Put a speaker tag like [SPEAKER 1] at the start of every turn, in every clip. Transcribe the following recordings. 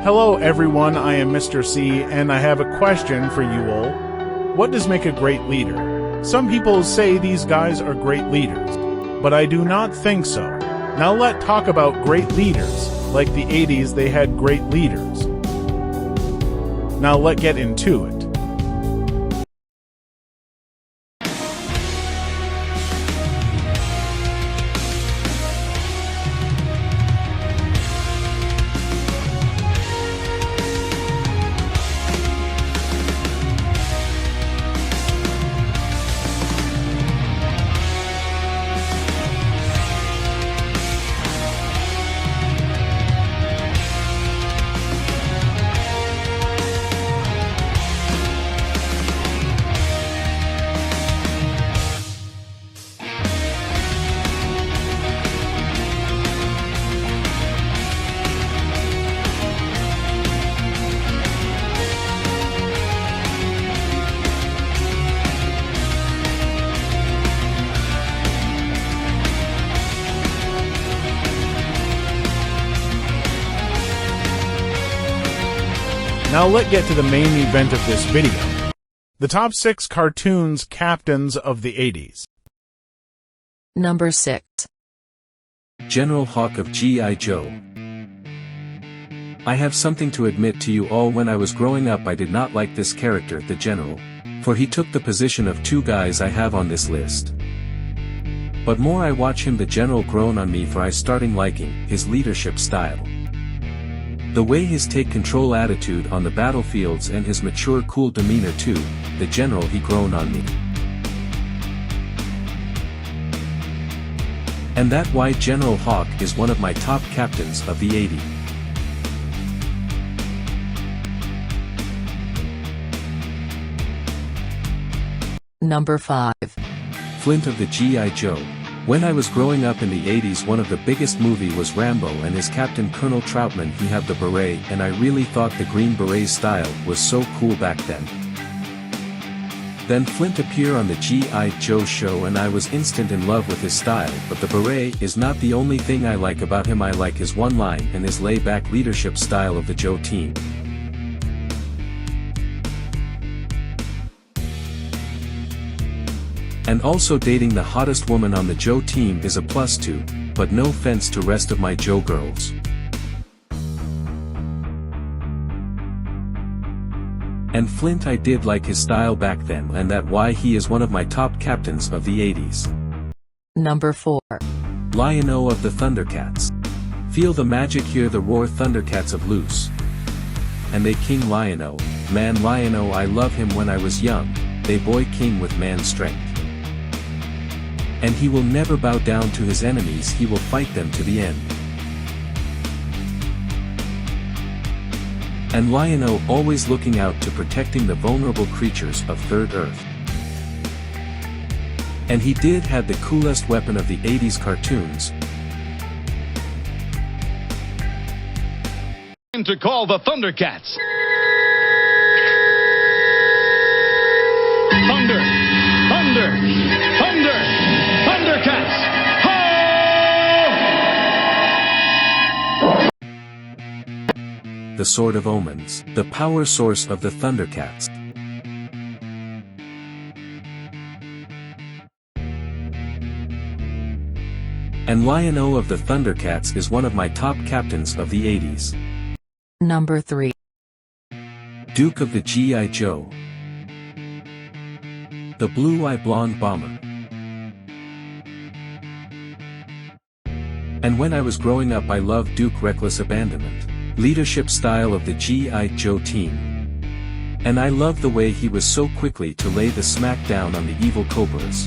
[SPEAKER 1] Hello everyone, I am Mr. C, and I have a question for you all. What does make a great leader? Some people say these guys are great leaders, but I do not think so. Now let's talk about great leaders. Like the 80s, they had great leaders. Now let's get into it. Now let's get to the main event of this video. The top 6 cartoons captains of the 80s.
[SPEAKER 2] Number 6.
[SPEAKER 3] General Hawk of G.I. Joe. I have something to admit to you all. When I was growing up, I did not like this character, the General, for he took the position of 2 guys I have on this list. But more I watch him, the General grown on me, for I starting liking his leadership style. The way his take control attitude on the battlefields and his mature cool demeanor too, the General he grown on me. And that why General Hawk is one of my top captains of the 80s.
[SPEAKER 2] Number 5.
[SPEAKER 3] Flint of the G.I. Joe. When I was growing up in the 80s, one of the biggest movie was Rambo, and his captain Colonel Troutman, he had the beret, and I really thought the Green Beret style was so cool back then. Then Flint appeared on the G.I. Joe show and I was instant in love with his style, but the beret is not the only thing I like about him. I like his one line and his laid-back leadership style of the Joe team. And also dating the hottest woman on the Joe team is a plus too, but no offense to rest of my Joe girls. And Flint, I did like his style back then, and that why he is one of my top captains of the 80s.
[SPEAKER 2] Number 4.
[SPEAKER 3] Lion-O of the Thundercats. Feel the magic, hear the roar, Thundercats of loose. And they King Lion-O, man Lion-O, I love him. When I was young, they boy king with man strength. And he will never bow down to his enemies, he will fight them to the end. And Lion-O always looking out to protecting the vulnerable creatures of Third Earth. And he did have the coolest weapon of the 80s cartoons.
[SPEAKER 4] Time to call the Thundercats. Thunder! Thunder! Thunder! Thundercats! Ho!
[SPEAKER 3] The Sword of Omens, the power source of the Thundercats. And Lion-O of the Thundercats is one of my top captains of the 80s.
[SPEAKER 2] Number 3.
[SPEAKER 3] Duke of the G.I. Joe. The blue-eyed blonde bomber. And when I was growing up, I loved Duke reckless abandonment, leadership style of the G.I. Joe team. And I loved the way he was so quickly to lay the smack down on the evil Cobras.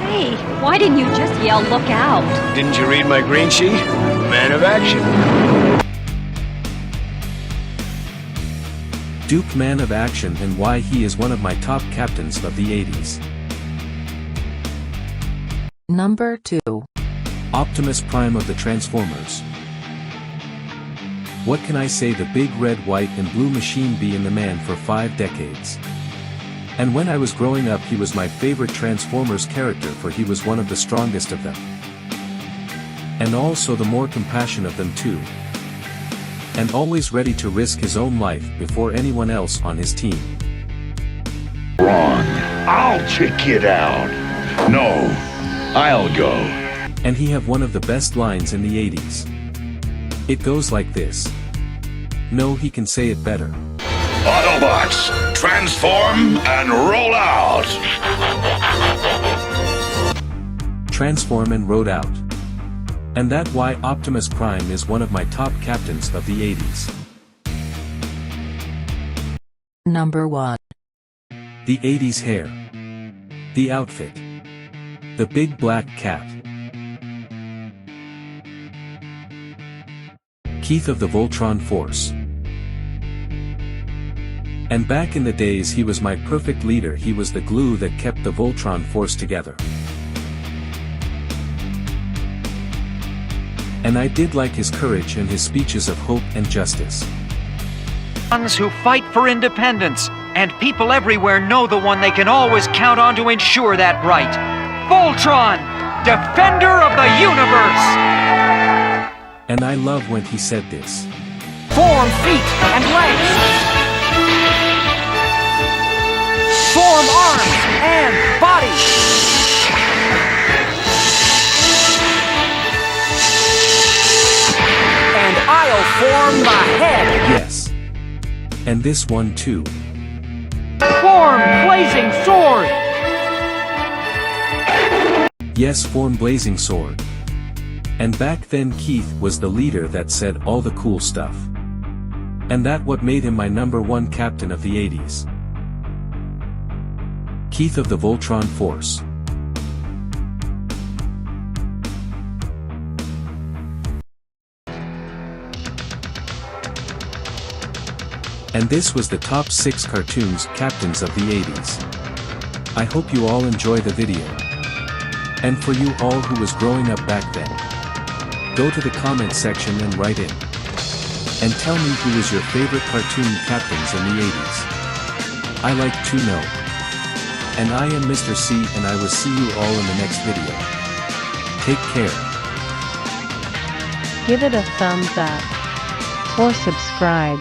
[SPEAKER 5] Hey, why didn't you just yell, "Look out"?
[SPEAKER 6] Didn't you read my green sheet? Man of action.
[SPEAKER 3] Duke man of action, and why he is one of my top captains of the 80s.
[SPEAKER 2] Number 2.
[SPEAKER 3] Optimus Prime of the Transformers. What can I say, the big red, white and blue machine being the man for 5 decades. And when I was growing up, he was my favorite Transformers character, for he was one of the strongest of them. And also the more compassion of them too. and always ready to risk his own life before anyone else on his team.
[SPEAKER 7] Wrong. I'll check it out. No, I'll go.
[SPEAKER 3] And he have one of the best lines in the 80s. It goes like this. No, he can say it better.
[SPEAKER 7] Autobots, transform and roll out.
[SPEAKER 3] Transform and rode out. And that's why Optimus Prime is one of my top captains of the 80s.
[SPEAKER 2] Number 1.
[SPEAKER 3] The 80s hair. The outfit. The big black cat. Keith of the Voltron Force. And back in the days he was my perfect leader, he was the glue that kept the Voltron Force together. And I did like his courage and his speeches of hope and justice.
[SPEAKER 8] Ones who fight for independence, and people everywhere know the one they can always count on to ensure that right. Voltron, defender of the universe!
[SPEAKER 3] And I love when he said this.
[SPEAKER 8] Form feet and legs! Form arms and body! And I'll form the head!
[SPEAKER 3] Yes. And this one too.
[SPEAKER 8] Form blazing sword!
[SPEAKER 3] Yes, form blazing sword. And back then Keith was the leader that said all the cool stuff. And that what made him my number 1 captain of the 80s. Keith of the Voltron Force. And this was the top 6 cartoons captains of the 80s. I hope you all enjoy the video. And for you all who was growing up back then, go to the comment section and write in. And tell me who was your favorite cartoon captains in the 80s. I like to know. And I am Mr. C, and I will see you all in the next video. Take care.
[SPEAKER 9] Give it a thumbs up. Or subscribe.